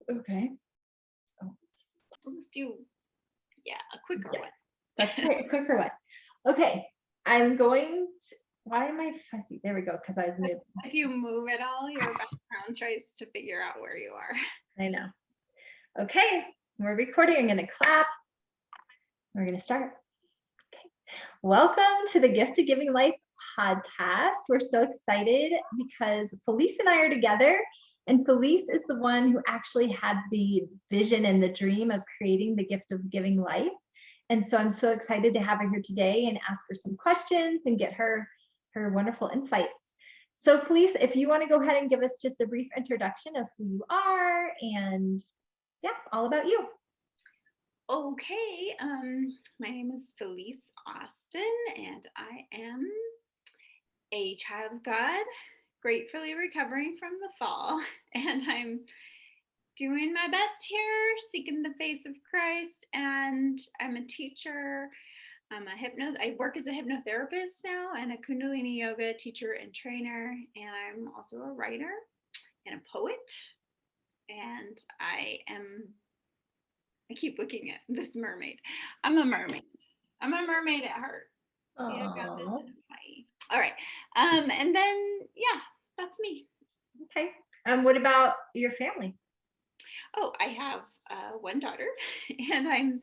Okay. Oh, Let's do, a quicker one. that's right, a quicker one. Okay, I'm going to, why am I fussy? There we go, because I was moving. If you move at all, your background tries to figure out where you are. I know. Okay, we're recording. I'm going to clap. We're going to start. Okay. Welcome to the Gift of Giving Life podcast. We're so excited because Felice and I are together, and Felice is the one who actually had the vision and the dream of creating the Gift of Giving Life. And so I'm so excited to have her here today and ask her some questions and get her wonderful insights. So Felice, if you want to go ahead and give us just a brief introduction of who you are and all about you. Okay, my name is Felice Austin, and I am a child of God, gratefully recovering from the fall, and I'm doing my best here, seeking the face of Christ, and I'm a teacher. I work as a hypnotherapist now and a Kundalini yoga teacher and trainer, and I'm also a writer and a poet, and I keep looking at this mermaid. I'm a mermaid. I'm a mermaid at heart. Oh. All right. And then, that's me. Okay. What about your family? Oh, I have one daughter and I'm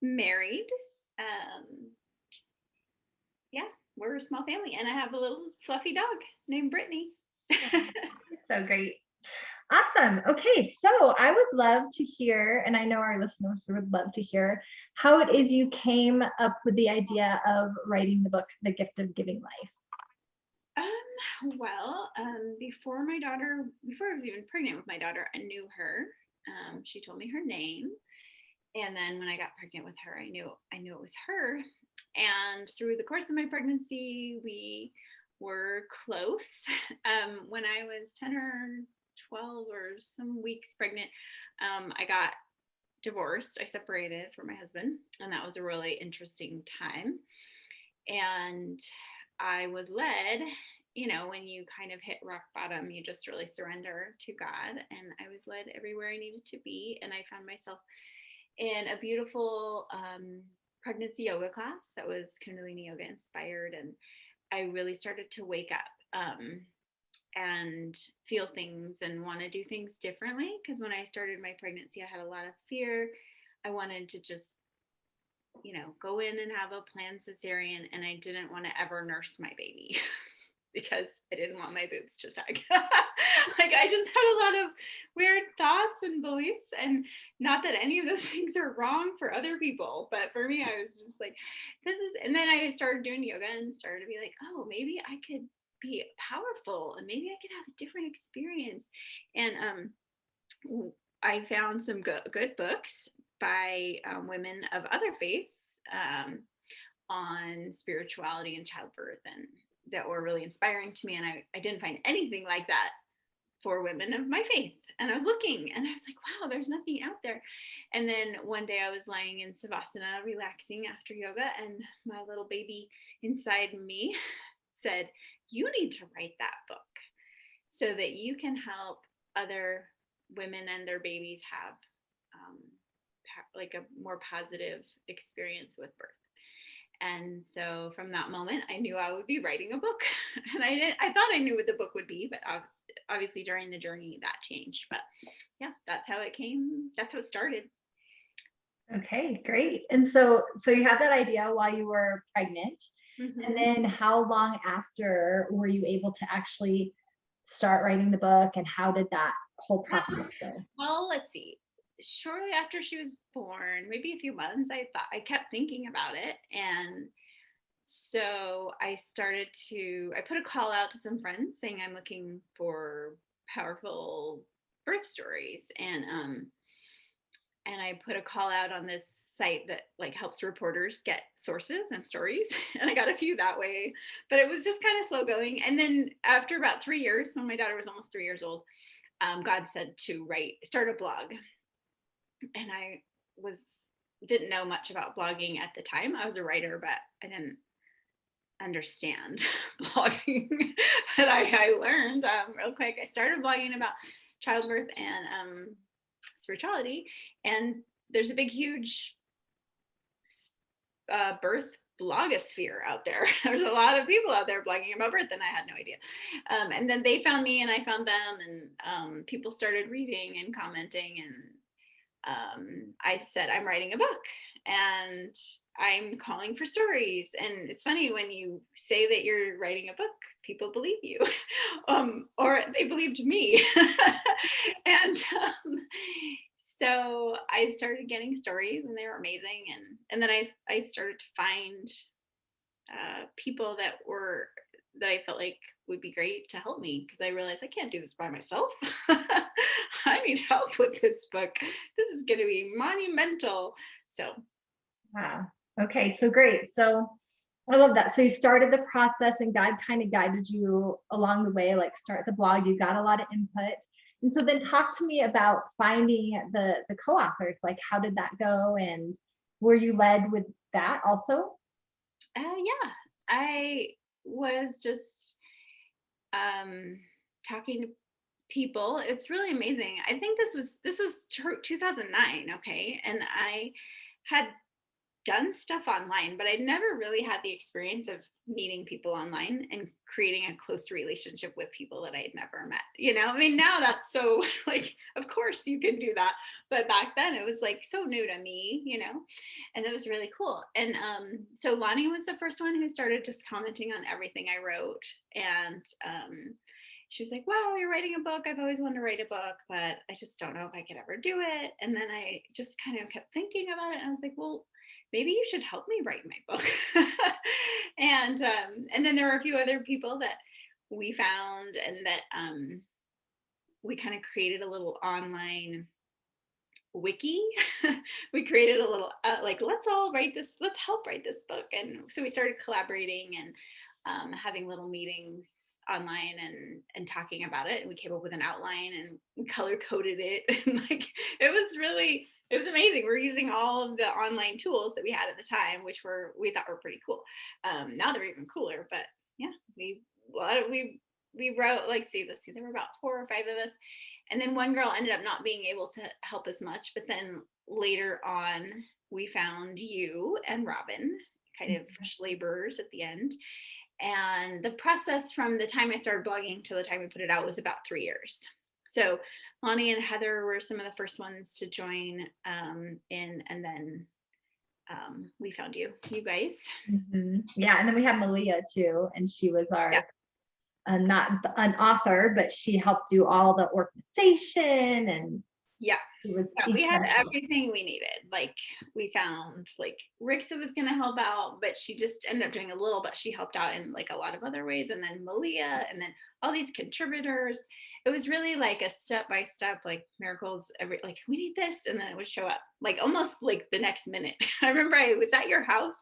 married. We're a small family and I have a little fluffy dog named Brittany. So great. Awesome. Okay, so I would love to hear, and I know our listeners would love to hear, how it is you came up with the idea of writing the book, The Gift of Giving Life. Before I was even pregnant with my daughter, I knew her. She told me her name. And then when I got pregnant with her, I knew it was her. And through the course of my pregnancy, we were close. When I was 10 or 12 or some weeks pregnant, I got divorced. I separated from my husband, and that was a really interesting time. And I was led, when you kind of hit rock bottom, you just really surrender to God. And I was led everywhere I needed to be. And I found myself in a beautiful pregnancy yoga class that was Kundalini yoga inspired. And I really started to wake up and feel things and want to do things differently. Because when I started my pregnancy, I had a lot of fear. I wanted to just, go in and have a planned cesarean, and I didn't want to ever nurse my baby because I didn't want my boobs to sag. I just had a lot of weird thoughts and beliefs, and not that any of those things are wrong for other people, but for me, I was just like, and then I started doing yoga and started to be like, oh, maybe I could be powerful and maybe I could have a different experience. And I found some good books by women of other faiths on spirituality and childbirth, and that were really inspiring to me. And I didn't find anything like that for women of my faith. And I was looking and I was like, wow, there's nothing out there. And then one day I was lying in Savasana, relaxing after yoga, and my little baby inside me said, you need to write that book so that you can help other women and their babies have like a more positive experience with birth. And so from that moment, I knew I would be writing a book. And I thought I knew what the book would be, but obviously during the journey that changed. But that's how it came. That's how it started. Okay, great. And so you had that idea while you were pregnant. Mm-hmm. And then how long after were you able to actually start writing the book, and how did that whole process go? Well, let's see. Shortly after she was born, maybe a few months, I kept thinking about it. And so I put a call out to some friends saying I'm looking for powerful birth stories. And I put a call out on this site that like helps reporters get sources and stories. And I got a few that way, but it was just kind of slow going. And then after about 3 years, when my daughter was almost 3 years old, God said to start a blog. And I didn't know much about blogging at the time. I was a writer, but I didn't understand blogging. But I learned real quick. I started blogging about childbirth and spirituality. And there's a big, huge birth blogosphere out there. There's a lot of people out there blogging about birth, and I had no idea. And then they found me, and I found them, and people started reading and commenting. And I said, I'm writing a book, and I'm calling for stories. And it's funny, when you say that you're writing a book, people believe you, or they believed me. And so I started getting stories, and they were amazing. And then I started to find people that I felt like would be great to help me, because I realized I can't do this by myself. I need help with this book. This is going to be monumental. So Wow. Okay, so great. So I love that. So you started the process and God kind of guided you along the way, like start the blog, you got a lot of input. And so then talk to me about finding the co-authors, like how did that go? And were you led with that also? yeah, I was just talking to people. It's really amazing. I think this was 2009, okay? And I had done stuff online, but I'd never really had the experience of meeting people online and creating a close relationship with people that I had never met. I mean, now that's so like, of course you can do that. But back then it was like so new to me. And it was really cool. And so Lonnie was the first one who started just commenting on everything I wrote. And she was like, wow, you're writing a book. I've always wanted to write a book, but I just don't know if I could ever do it. And then I just kind of kept thinking about it. And I was like, well, maybe you should help me write my book. And then there were a few other people that we found, and that we kind of created a little online wiki. We created a little like, let's all write this, let's help write this book. And so we started collaborating and having little meetings online and talking about it. And we came up with an outline, and we color coded it. And like, it was amazing. We're using all of the online tools that we had at the time, which we thought were pretty cool. Now they're even cooler. But yeah, we wrote, like, let's see, there were about 4 or 5 of us. And then one girl ended up not being able to help as much. But then later on, we found you and Robin, kind of fresh laborers at the end. And the process from the time I started blogging to the time we put it out was about 3 years. So Lonnie and Heather were some of the first ones to join in, and then we found you guys. Yeah, and then we have Malia too, and she was our not an author, but she helped do all the organization, and we had everything we needed. Like, we found, like, Rixa was going to help out, but she just ended up doing a little, but she helped out in like a lot of other ways. And then Malia, and then all these contributors. It was really like a step-by-step, like, miracles. Like, we need this, and then it would show up like almost like the next minute. I remember I was at your house,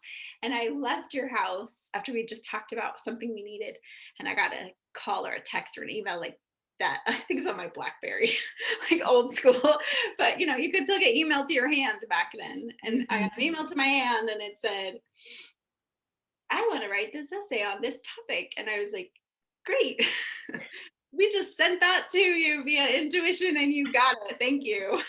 and I left your house after we just talked about something we needed, and I got a call or a text or an email like that. I think it was on my BlackBerry, like old school, but you could still get email to your hand back then. And I got an email to my hand, and it said, I want to write this essay on this topic. And I was like, great. We just sent that to you via intuition, and you got it. Thank you.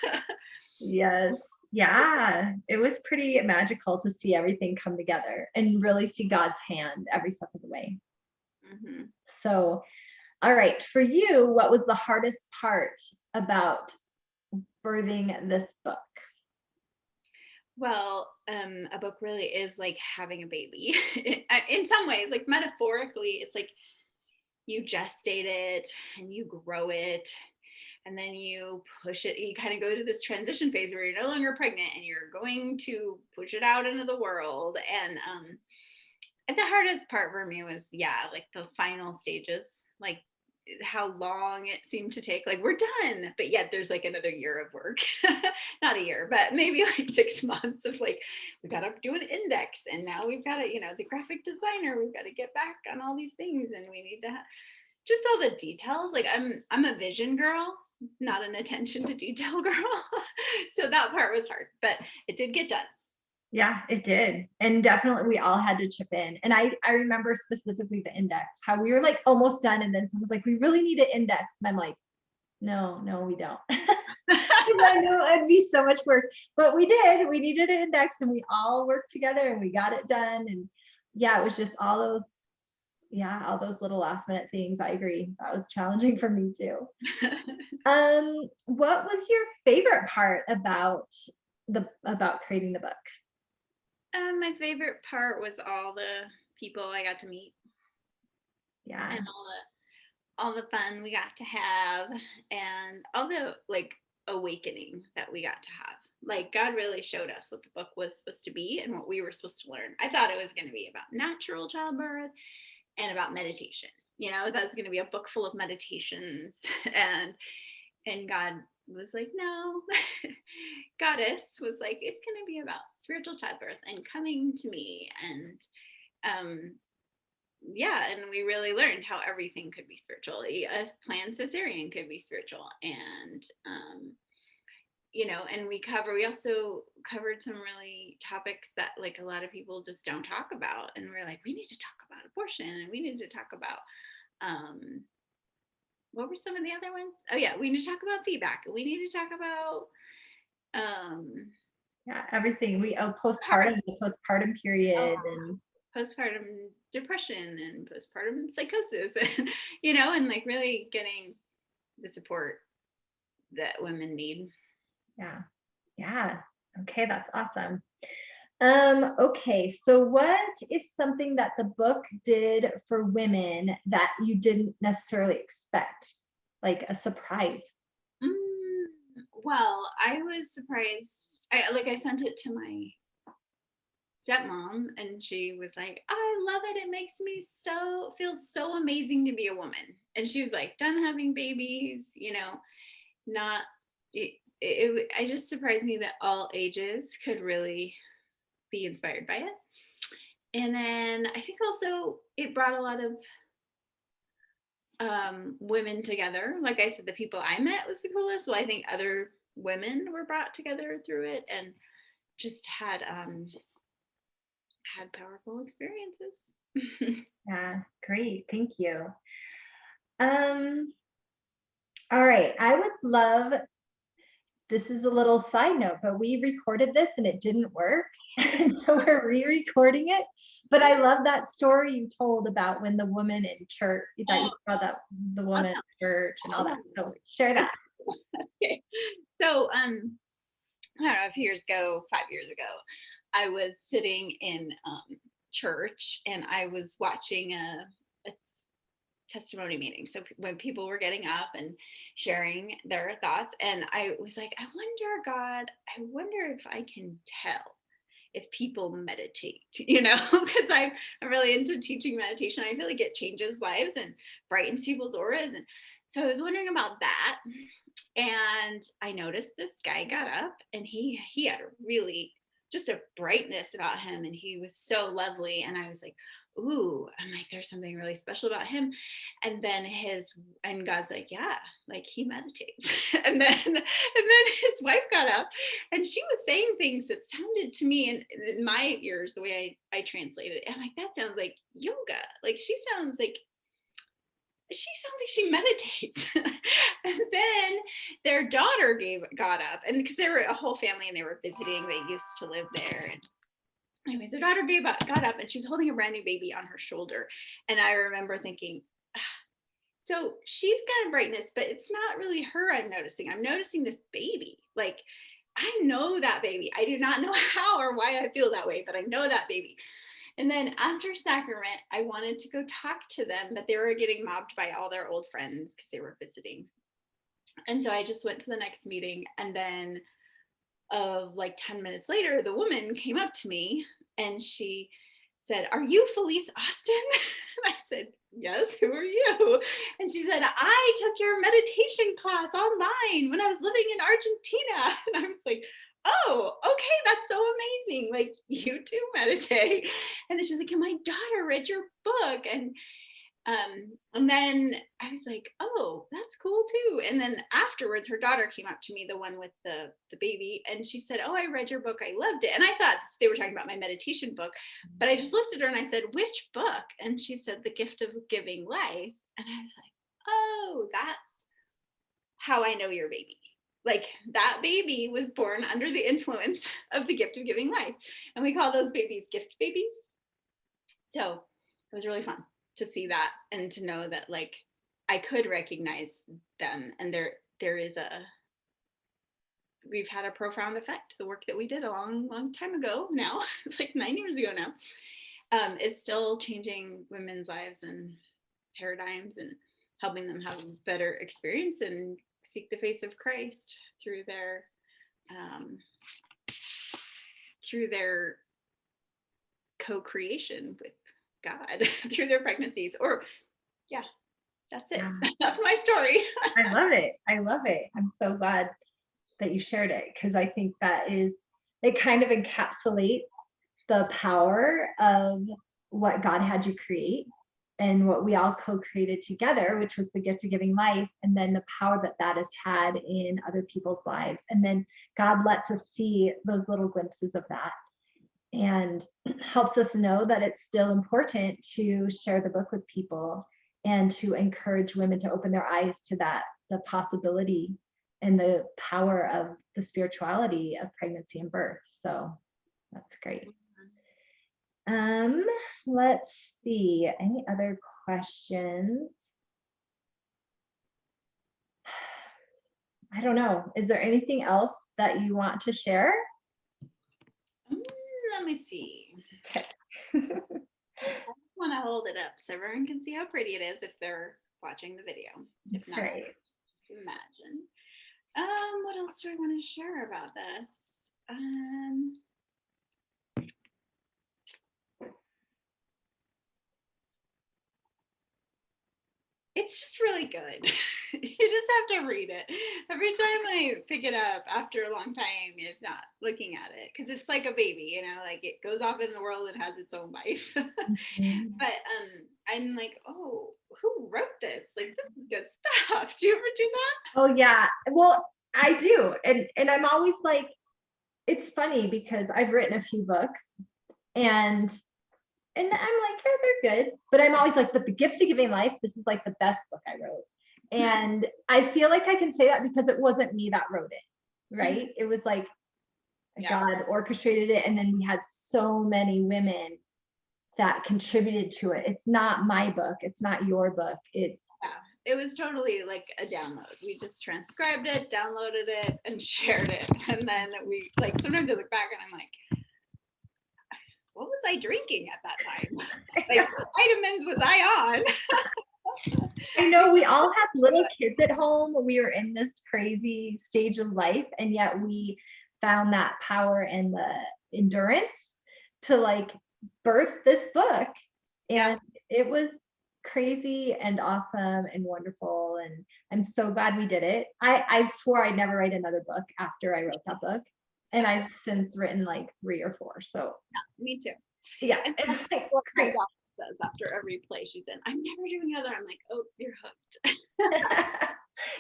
Yes. Yeah. It was pretty magical to see everything come together and really see God's hand every step of the way. Mm-hmm. So, all right, for you, what was the hardest part about birthing this book? Well, a book really is like having a baby. In some ways, like, metaphorically, it's like you gestate it and you grow it, and then you push it. You kind of go to this transition phase where you're no longer pregnant, and you're going to push it out into the world. And the hardest part for me was, like, the final stages, like how long it seemed to take. Like, we're done, but yet there's like another year of work. Not a year, but maybe like 6 months of, like, we got to do an index, and now we've got to, the graphic designer, we've got to get back on all these things, and we need to just all the details. Like, I'm a vision girl, not an attention to detail girl. So that part was hard, but it did get done. Yeah, it did. And definitely we all had to chip in. And I remember specifically the index, how we were like almost done. And then someone was like, we really need an index. And I'm like, no, we don't. I know it'd be so much work, but we did. We needed an index and we all worked together and we got it done. And yeah, it was just all those little last minute things. I agree. That was challenging for me too. What was your favorite part about creating the book? My favorite part was all the people I got to meet Yeah. and all the fun we got to have and all the like awakening that we got to have. Like God really showed us what the book was supposed to be and what we were supposed to learn. I thought it was going to be about natural childbirth and about meditation. You know, that was going to be a book full of meditations and God was like, no. Goddess was like, it's going to be about spiritual childbirth and coming to me and yeah, and we really learned how everything could be spiritual. A planned cesarean could be spiritual, and you know, and we also covered some really topics that like a lot of people just don't talk about, and we're like, we need to talk about abortion, and we need to talk about what were some of the other ones? Oh yeah, we need to talk about feedback. We need to talk about yeah, everything. Postpartum, the postpartum period, and postpartum depression and postpartum psychosis, and you know, and like really getting the support that women need. yeah. Okay, that's awesome. Okay, so what is something that the book did for women that you didn't necessarily expect, like a surprise? Well, I was surprised. I sent it to my stepmom and she was like, I love it. It makes me feel so amazing to be a woman. And she was like, done having babies, you know, not I just surprised me that all ages could really be inspired by it. And then I think also it brought a lot of women together. Like I said, the people I met was the coolest. So I think other women were brought together through it and just had powerful experiences. Yeah, great. Thank you. Um, all right. I would love, this is a little side note, but we recorded this and it didn't work. And so we're re-recording it. But I love that story you told about when the woman in church, that you saw that the woman in church and all that. So share that. Okay. So I don't know, a few years ago, 5 years ago, I was sitting in church and I was watching a testimony meeting. So when people were getting up and sharing their thoughts, and I was like, I wonder, God, I wonder if I can tell if people meditate, you know, because I'm really into teaching meditation. I feel like it changes lives and brightens people's auras. And so I was wondering about that. And I noticed this guy got up and he had a really just a brightness about him and he was so lovely. And I was like, ooh, I'm like, there's something really special about him. And then God's like, yeah, like he meditates. and then his wife got up and she was saying things that sounded to me in my ears, the way I translated it. I'm like, that sounds like yoga. Like she sounds like she meditates. And then their daughter got up, and because they were a whole family and they were visiting, they used to live there. And anyways, their daughter got up and she was holding a brand new baby on her shoulder. And I remember thinking, so she's got a brightness, but it's not really her I'm noticing. I'm noticing this baby. Like, I know that baby. I do not know how or why I feel that way, but I know that baby. And then after sacrament, I wanted to go talk to them, but they were getting mobbed by all their old friends because they were visiting. And so I just went to the next meeting. And then like 10 minutes later, the woman came up to me and she said, are you Felice Austin? And I said, yes, who are you? And she said, I took your meditation class online when I was living in Argentina. And I was like, oh, okay, that's so amazing. Like you too meditate. And then she's like, and my daughter read your book. And then I was like, oh, that's cool too. And then afterwards, her daughter came up to me, the one with the baby, and she said, oh, I read your book. I loved it. And I thought they were talking about my meditation book, but I just looked at her and I said, which book? And she said, The Gift of Giving Life. And I was like, oh, that's how I know your baby. like that baby was born under the influence of the gift of giving life. And we call those babies gift babies. So it was really fun to see that and to know that like I could recognize them, and there is we've had a profound effect. The work that we did a long time ago now, it's like 9 years ago now, is still changing women's lives and paradigms and helping them have a better experience and seek the face of Christ through their co-creation with God through their pregnancies. Or yeah, that's it. That's my story. I love it. I love it. I'm so glad that you shared it, because I think it kind of encapsulates the power of what God had you create and what we all co-created together, which was the gift of giving life, and then the power that has had in other people's lives. And then God lets us see those little glimpses of that and helps us know that it's still important to share the book with people and to encourage women to open their eyes to the possibility and the power of the spirituality of pregnancy and birth. So that's great. Let's see, any other questions? I don't know. Is there anything else that you want to share? Let me see. Okay. I want to hold it up so everyone can see how pretty it is if they're watching the video. If That's not, right. just imagine. What else do I want to share about this? It's just really good. You just have to read it. Every time I pick it up after a long time, if not looking at it, because it's like a baby, like it goes off in the world and has its own life. But I'm like, oh, who wrote this? Like, this is good stuff. Do you ever do that? Oh yeah. Well, I do. And I'm always like, it's funny because I've written a few books and I'm like, yeah, they're good. But I'm always like, but the gift of giving life, this is like the best book I wrote. And I feel like I can say that because it wasn't me that wrote it, right? It was like God orchestrated it. And then we had so many women that contributed to it. It's not my book. It's not your book. It was totally like a download. We just transcribed it, downloaded it, and shared it. And then we like sometimes I look back and I'm like, what was I drinking at that time? Like what vitamins was I on? I know we all have little kids at home. We were in this crazy stage of life, and yet we found that power and the endurance to like birth this book. And it was crazy and awesome and wonderful. And I'm so glad we did it. I swore I'd never write another book after I wrote that book. And I've since written like 3 or 4. So me too. Yeah. It's like what my daughter says after every play she's in. I'm never doing another. I'm like, oh, you're hooked.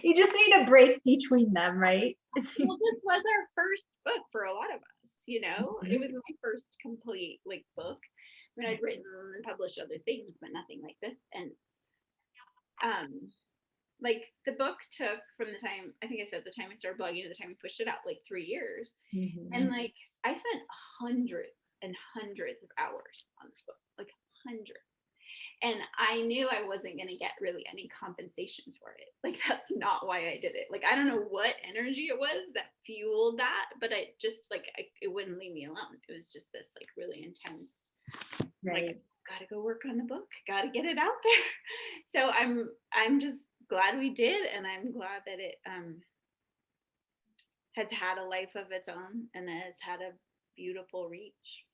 You just need a break between them, right? Well, this was our first book for a lot of us. It was my first complete like book. I mean, I'd written and published other things, but nothing like this. And like the book took from the time, I think I said the time I started blogging to the time we pushed it out, like 3 years. And like I spent hundreds and hundreds of hours on this book, like hundreds. And I knew I wasn't going to get really any compensation for it. Like, that's not why I did it. Like, I don't know what energy it was that fueled that, but I just like, it wouldn't leave me alone. It was just this like really intense, like, gotta go work on the book, gotta get it out there. So I'm just glad we did. And I'm glad that it has had a life of its own and has had a beautiful reach.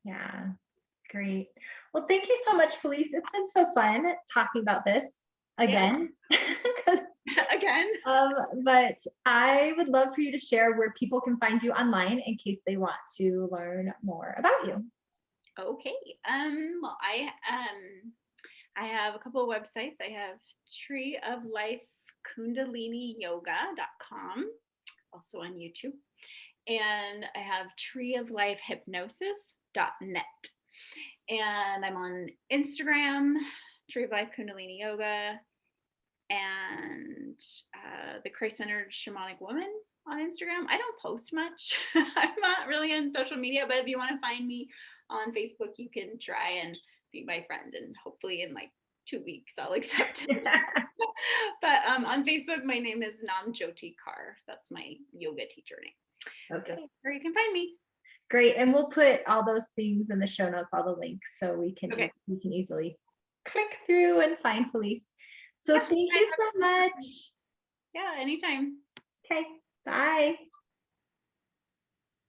Yeah. Great. Well, thank you so much, Felice. It's been so fun talking about this again. Again. But I would love for you to share where people can find you online in case they want to learn more about you. Okay. Well, I have a couple of websites. I have Tree of Life KundaliniYoga.com, also on YouTube. And I have Tree of Life Hypnosis.net. And I'm on Instagram, Tree of Life Kundalini Yoga, and the Christ-Centered Shamanic Woman on Instagram. I don't post much. I'm not really on social media, but if you want to find me on Facebook, you can try and be my friend, and hopefully in like 2 weeks I'll accept it. But on Facebook, my name is Namjyoti Kaur. That's my yoga teacher name. So Okay, that's where you can find me. great. And we'll put all those things in the show notes, all the links, so we can Okay. easily click through and find Felice. So Yeah, thank you so much. yeah, anytime. Okay, bye.